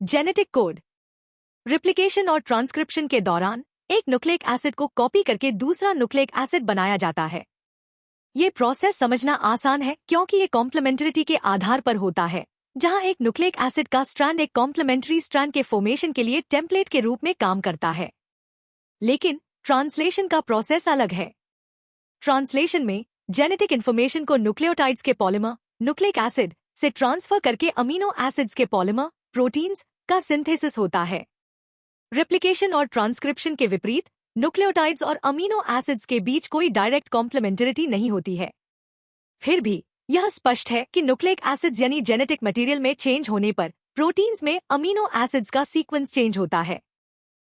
Genetic code. Replication और transcription के दौरान एक न्यूक्लिक एसिड को कॉपी करके दूसरा न्यूक्लिक एसिड बनाया जाता है। ये प्रोसेस समझना आसान है क्योंकि ये कॉम्प्लीमेंटरिटी के आधार पर होता है, जहां एक न्यूक्लिक एसिड का स्ट्रैंड एक कॉम्प्लीमेंट्री स्ट्रैंड के फॉर्मेशन के लिए टेम्पलेट के रूप में काम करता है। लेकिन ट्रांसलेशन का प्रोसेस अलग है। ट्रांसलेशन में जेनेटिक इंफॉर्मेशन को न्यूक्लियोटाइड्स के पॉलिमर, न्यूक्लिक एसिड से ट्रांसफर करके अमीनो एसिड्स के पॉलिमर, प्रोटीन्स का सिंथेसिस होता है। रेप्लिकेशन और ट्रांसक्रिप्शन के विपरीत न्यूक्लियोटाइड्स और अमीनो एसिड्स के बीच कोई डायरेक्ट कॉम्प्लीमेंटरिटी नहीं होती है। फिर भी यह स्पष्ट है कि न्यूक्लिक एसिड्स यानी जेनेटिक मटेरियल में चेंज होने पर प्रोटीन्स में अमीनो एसिड्स का सीक्वेंस चेंज होता है।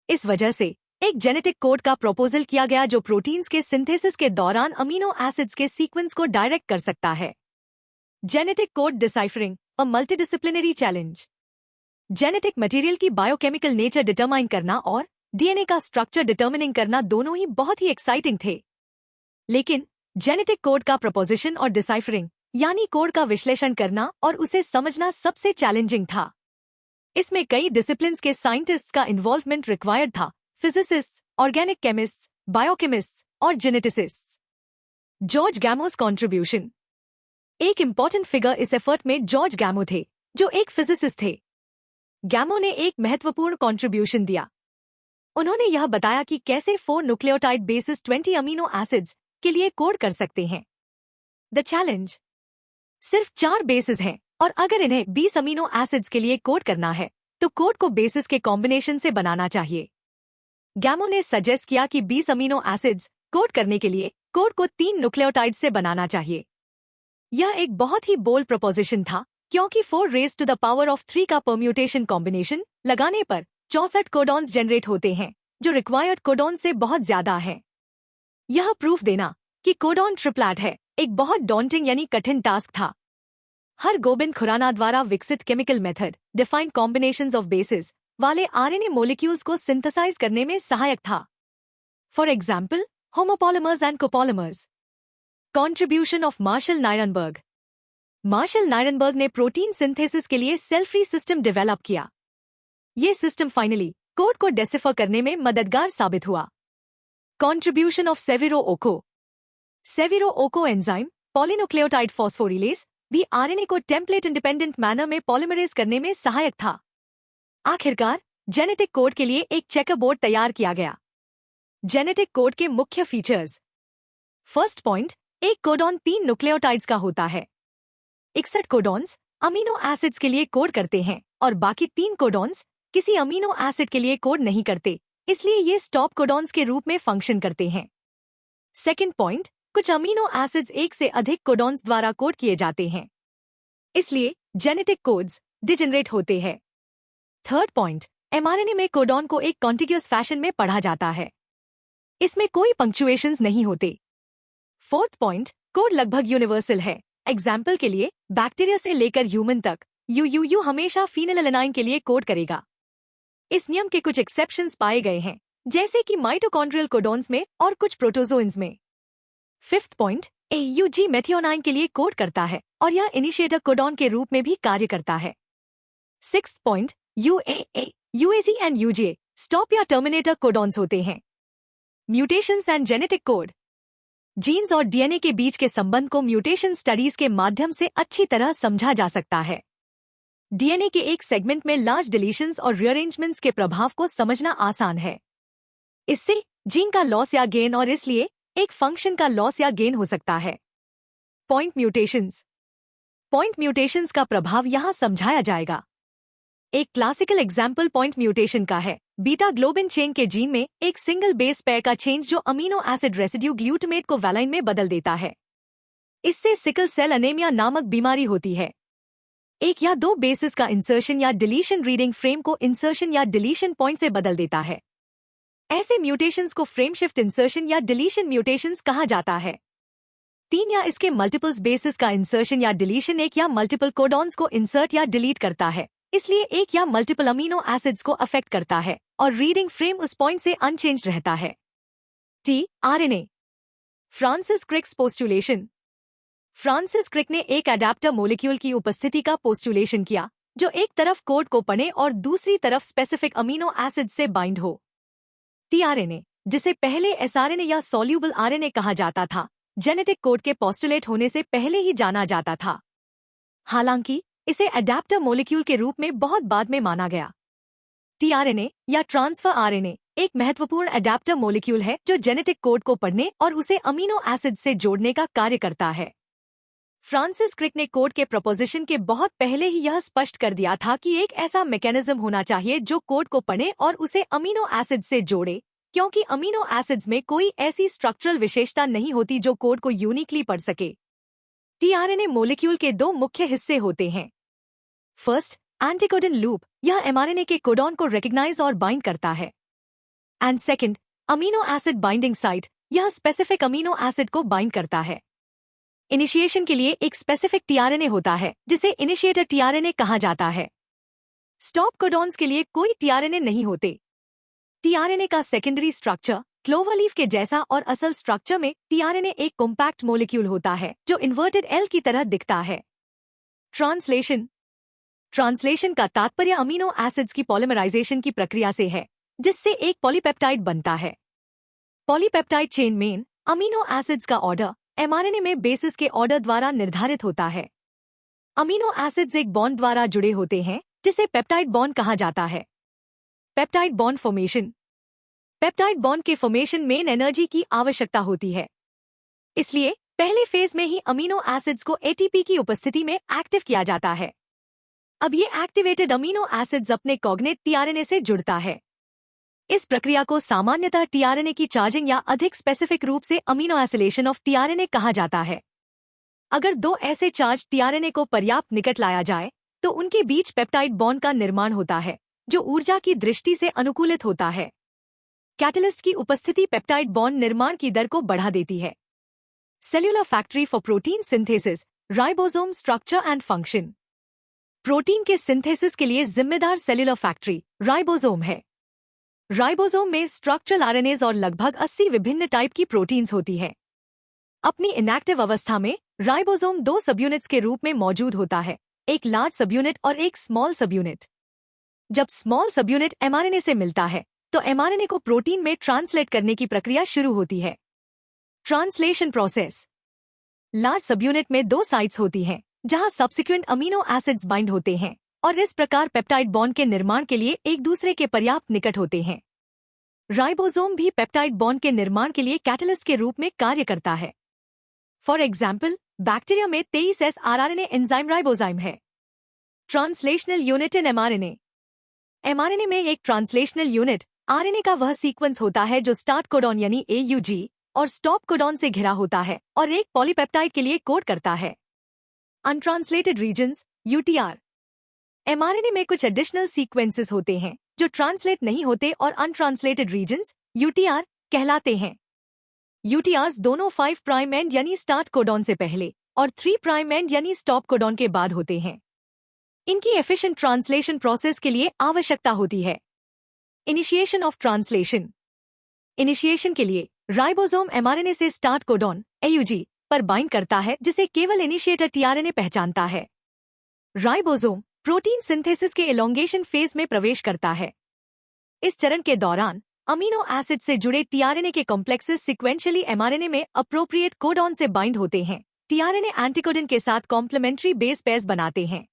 इस वजह से एक जेनेटिक कोड का प्रपोजल किया गया जो प्रोटीन्स के सिंथेसिस के दौरान अमीनो एसिड्स के सीक्वेंस को डायरेक्ट कर सकता है। जेनेटिक कोड डिसाइफरिंग अ मल्टीडिसिप्लिनरी चैलेंज। जेनेटिक मटेरियल की बायोकेमिकल नेचर डिटरमाइन करना और डीएनए का स्ट्रक्चर डिटर्मिनिंग करना दोनों ही बहुत ही एक्साइटिंग थे। लेकिन जेनेटिक कोड का प्रपोजिशन और डिसाइफरिंग यानी कोड का विश्लेषण करना और उसे समझना सबसे चैलेंजिंग था। इसमें कई डिसिप्लिन्स के साइंटिस्ट्स का इन्वॉल्वमेंट रिक्वायर्ड था, फिजिसिस्ट्स, ऑर्गेनिक केमिस्ट्स, बायोकेमिस्ट्स और जेनेटिसिस्ट्स। George Gamow's contribution. एक इम्पॉर्टेंट फिगर इस एफर्ट में जॉर्ज गैमो थे, जो एक फिजिसिस्ट थे। गैमो ने एक महत्वपूर्ण कॉन्ट्रीब्यूशन दिया। उन्होंने यह बताया कि कैसे 4 न्यूक्लियोटाइड बेसिस 20 अमीनो एसिड्स के लिए कोड कर सकते हैं। The challenge. सिर्फ 4 बेसिस हैं और अगर इन्हें 20 अमीनो एसिड्स के लिए कोड करना है तो कोड को बेसिस के कॉम्बिनेशन से बनाना चाहिए। गैमो ने सजेस्ट किया कि 20 अमीनो एसिड्स कोड करने के लिए कोड को 3 न्यूक्लियोटाइड से बनाना चाहिए। यह एक बहुत ही बोल्ड प्रपोजिशन था क्योंकि 4 raise to the power of 3 का परम्यूटेशन कॉम्बिनेशन लगाने पर 64 कोडॉन्स जनरेट होते हैं, जो रिक्वायर्ड कोडॉन से बहुत ज्यादा है। यह प्रूफ देना कि कोडॉन ट्रिप्लेट है एक बहुत डॉन्टिंग यानी कठिन टास्क था। हर गोबिंद खुराना द्वारा विकसित chemical method defined combinations of bases वाले आरएनए मोलिक्यूल्स को सिंथेसाइज करने में सहायक था। For example, homopolymers and copolymers. Contribution of Marshall Nirenberg. Marshall Nirenberg ने प्रोटीन सिंथेसिस के लिए सेल फ्री सिस्टम डेवलप किया। ये सिस्टम फाइनली कोड को डेसिफर करने में मददगार साबित हुआ। Contribution of Severo Ochoa. Severo Ochoa enzyme polynucleotide phosphorylase भी आरएनए को टेम्पलेट इंडिपेंडेंट मैनर में पॉलीमरेज करने में सहायक था। आखिरकार जेनेटिक कोड के लिए एक चेकर बोर्ड तैयार किया गया। जेनेटिक कोड के मुख्य फीचर्स। फर्स्ट पॉइंट, एक कोडॉन 3 न्यूक्लियोटाइड्स का होता है। 61 कोडॉन्स अमीनो एसिड्स के लिए कोड करते हैं और बाकी 3 कोडॉन्स किसी अमीनो एसिड के लिए कोड नहीं करते, इसलिए ये स्टॉप कोडॉन्स के रूप में फंक्शन करते हैं। सेकंड पॉइंट, कुछ अमीनो एसिड्स एक से अधिक कोडॉन्स द्वारा कोड किए जाते हैं, इसलिए जेनेटिक कोड्स डिजेनरेट होते हैं। थर्ड पॉइंट, एमआरएनए में कोडॉन को एक कॉन्टिग्यूअस फैशन में पढ़ा जाता है, इसमें कोई पंक्चुएशंस नहीं होते। फोर्थ पॉइंट, कोड लगभग यूनिवर्सल है। एग्जाम्पल के लिए बैक्टीरिया से लेकर ह्यूमन तक यूयूयू हमेशा फिनिलएलेनाइन के लिए कोड करेगा। इस नियम के कुछ एक्सेप्शंस पाए गए हैं, जैसे कि माइटोकॉन्ड्रियल कोडॉन्स में और कुछ प्रोटोजोइन्स में। फिफ्थ पॉइंट, एयूजी मेथियोनाइन के लिए कोड करता है और यह इनिशिएटर कोडॉन के रूप में भी कार्य करता है। Sixth point, UAA, UAG and UGA stop या टर्मिनेटर कोडॉन्स होते हैं। Mutations and genetic code. Genes और डीएनए के बीच के संबंध को म्यूटेशन स्टडीज के माध्यम से अच्छी तरह समझा जा सकता है। डीएनए के एक सेगमेंट में लार्ज डिलीशंस और रीअरेंजमेंट्स के प्रभाव को समझना आसान है। इससे जीन का लॉस या गेन और इसलिए एक फंक्शन का लॉस या गेन हो सकता है। Point mutations. पॉइंट म्यूटेशंस का प्रभाव यहाँ समझाया जाएगा। एक क्लासिकल एग्जाम्पल पॉइंट म्यूटेशन का है। बीटा ग्लोबिन चेन के जीन में एक सिंगल बेस पेयर का चेंज जो अमीनो एसिड रेसिड्यू ग्लूटामेट को वैलाइन में बदल देता है। इससे सिकल सेल एनीमिया नामक बीमारी होती है। एक या दो बेसिस का इंसर्शन या डिलीशन रीडिंग फ्रेम को इंसर्शन या डिलीशन पॉइंट से बदल देता है। ऐसे म्यूटेशंस को फ्रेम शिफ्ट इंसर्शन या डिलीशन म्यूटेशंस कहा जाता है। 3 या इसके मल्टीपल्स बेसिस का इंसर्शन या डिलीशन एक या मल्टीपल कोडॉन्स को इंसर्ट या डिलीट करता है, इसलिए एक या मल्टीपल अमीनो एसिड्स को अफेक्ट करता है और रीडिंग फ्रेम उस पॉइंट से अनचेंज्ड रहता है। TRNA. Francis Crick's पोस्टुलेशन। Francis Crick ने एक एडाप्टर मोलिक्यूल की उपस्थिति का पोस्टुलेशन किया जो एक तरफ कोड को पढ़े और दूसरी तरफ स्पेसिफिक अमीनो एसिड से बाइंड हो। टीआरएनए, जिसे पहले एसआरएनए या सॉल्यूबल आरएनए कहा जाता था, जेनेटिक कोड के पोस्टुलेट होने से पहले ही जाना जाता था। हालांकि इसे एडेप्टर मॉलिक्यूल के रूप में बहुत बाद में माना गया। टीआरएनए या ट्रांसफर आरएनए एक महत्वपूर्ण एडेप्टर मॉलिक्यूल है जो जेनेटिक कोड को पढ़ने और उसे अमीनो एसिड से जोड़ने का कार्य करता है। फ्रांसिस क्रिक ने कोड के प्रपोजिशन के बहुत पहले ही यह स्पष्ट कर दिया था कि एक ऐसा मैकेनिज्म होना चाहिए जो कोड को पढ़े और उसे अमीनो एसिड से जोड़े, क्योंकि अमीनो एसिड्स में कोई ऐसी स्ट्रक्चरल विशेषता नहीं होती जो कोड को यूनिकली पढ़ सके। टीआरएनए मॉलिक्यूल के दो मुख्य हिस्से होते हैं। फर्स्ट, एंटीकोडन लूप, यह एमआरएनए के कोडॉन को रिकॉग्नाइज और बाइंड करता है। And second, amino acid binding site, यह स्पेसिफिक अमीनो एसिड को बाइंड करता है। इनिशिएशन के लिए एक स्पेसिफिक टीआरएनए होता है जिसे इनिशिएटर टीआरएनए कहा जाता है। स्टॉप कोडॉन्स के लिए कोई टीआरएनए नहीं होते। टीआरएनए का सेकेंडरी स्ट्रक्चर क्लोवरलीफ के जैसा और असल स्ट्रक्चर में टीआरएनए एक कॉम्पैक्ट मॉलिक्यूल होता है जो इन्वर्टेड एल की तरह दिखता है। ट्रांसलेशन का तात्पर्य अमीनो एसिड्स की पॉलीमराइजेशन की प्रक्रिया से है, जिससे एक पॉलीपेप्टाइड बनता है। पॉलीपेप्टाइड चेन में अमीनो एसिड्स का ऑर्डर एमआरएनए में बेसिस के ऑर्डर द्वारा निर्धारित होता है। अमीनो एसिड्स एक बॉन्ड द्वारा जुड़े होते हैं जिसे पेप्टाइड बॉन्ड कहा जाता है। पेप्टाइड बॉन्ड फॉर्मेशन के फॉर्मेशन में एनर्जी की आवश्यकता होती है, इसलिए पहले फेज में ही अमीनो एसिड्स को एटीपी की उपस्थिति में एक्टिव किया जाता है। अब ये एक्टिवेटेड अमीनो एसिड्स अपने कॉग्नेट टीआरएनए से जुड़ता है। इस प्रक्रिया को सामान्यतः टीआरएनए की चार्जिंग या अधिक स्पेसिफिक रूप से अमीनो एसिलेशन ऑफ टीआरएनए कहा जाता है। अगर दो ऐसे चार्ज टीआरएनए को पर्याप्त निकट लाया जाए तो उनके बीच पेप्टाइड बॉन्ड का निर्माण होता है, जो ऊर्जा की दृष्टि से अनुकूलित होता है। कैटलिस्ट की उपस्थिति पेप्टाइड बॉन्ड निर्माण की दर को बढ़ा देती है। Cellular factory for protein synthesis, ribosome structure and function. Protein के सिंथेसिस के लिए जिम्मेदार सेल्यूलर फैक्ट्री राइबोसोम है। राइबोसोम में स्ट्रक्चरल आरएनएज और लगभग 80 विभिन्न टाइप की प्रोटीन्स होती है। अपनी इनएक्टिव अवस्था में राइबोसोम दो सबयूनिट्स के रूप में मौजूद होता है, एक लार्ज सबयूनिट और एक स्मॉल सबयूनिट। जब स्मॉल सबयूनिट एमआरएनए से मिलता है तो एमआरएनए को प्रोटीन में ट्रांसलेट करने की प्रक्रिया शुरू होती है। Translation process. लार्ज सबयूनिट में दो साइट्स होती हैं जहां सब्सिक्वेंट अमीनो एसिड्स बाइंड होते हैं और इस प्रकार पेप्टाइड बॉन्ड के निर्माण के लिए एक दूसरे के पर्याप्त निकट होते हैं। राइबोसोम भी पेप्टाइड बॉन्ड के निर्माण के लिए कैटलिस्ट के रूप में कार्य करता है। फॉर एग्जाम्पल, बैक्टीरिया में 23S आरआरएनए एंजाइम राइबोजाइम है। Translational unit in mRNA. MRNA में एक ट्रांसलेशनल यूनिट आरएनए का वह सीक्वेंस होता है जो स्टार्ट कोडॉन यानी AUG और स्टॉप कोडॉन से घिरा होता है और एक पॉलीपेप्टाइड के लिए कोड करता है। Untranslated regions UTR। एमआरएनए में कुछ एडिशनल सीक्वेंसेस होते हैं जो ट्रांसलेट नहीं होते और अनट्रांसलेटेड रीजन्स UTR कहलाते हैं। UTRs दोनों 5 प्राइम एंड यानी स्टार्ट कोडॉन से पहले और 3 प्राइम एंड यानी स्टॉप कोडॉन के बाद होते हैं। इनकी एफिशिएंट ट्रांसलेशन प्रोसेस के लिए आवश्यकता होती है। Initiation of translation. इनिशिएशन के लिए राइबोसोम एमआरएनए से स्टार्ट कोडॉन AUG पर बाइंड करता है, जिसे केवल इनिशिएटर टीआरएनए पहचानता है। राइबोसोम प्रोटीन सिंथेसिस के एलोंगेशन फेज में प्रवेश करता है। इस चरण के दौरान अमीनो एसिड से जुड़े टीआरएनए के कॉम्प्लेक्सेस सिक्वेंशियली एमआरएनए में अप्रोप्रिएट कोडॉन से बाइंड होते हैं। टीआरएनए एंटीकोडन के साथ कॉम्प्लीमेंट्री बेस पेयर्स बनाते हैं।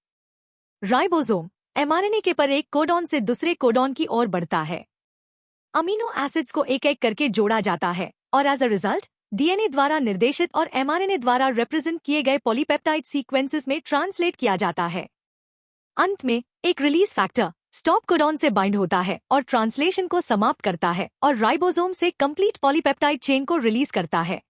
राइबोसोम एमआरएनए के पर एक कोडॉन से दूसरे कोडॉन की ओर बढ़ता है। अमीनो एसिड्स को एक एक करके जोड़ा जाता है और एज अ रिजल्ट डीएनए द्वारा निर्देशित और एमआरएनए द्वारा रिप्रेजेंट किए गए पॉलीपेप्टाइड सीक्वेंसेस में ट्रांसलेट किया जाता है। अंत में एक रिलीज फैक्टर स्टॉप कोडॉन से बाइंड होता है और ट्रांसलेशन को समाप्त करता है और राइबोसोम से कंप्लीट पॉलीपेप्टाइड चेन को रिलीज करता है।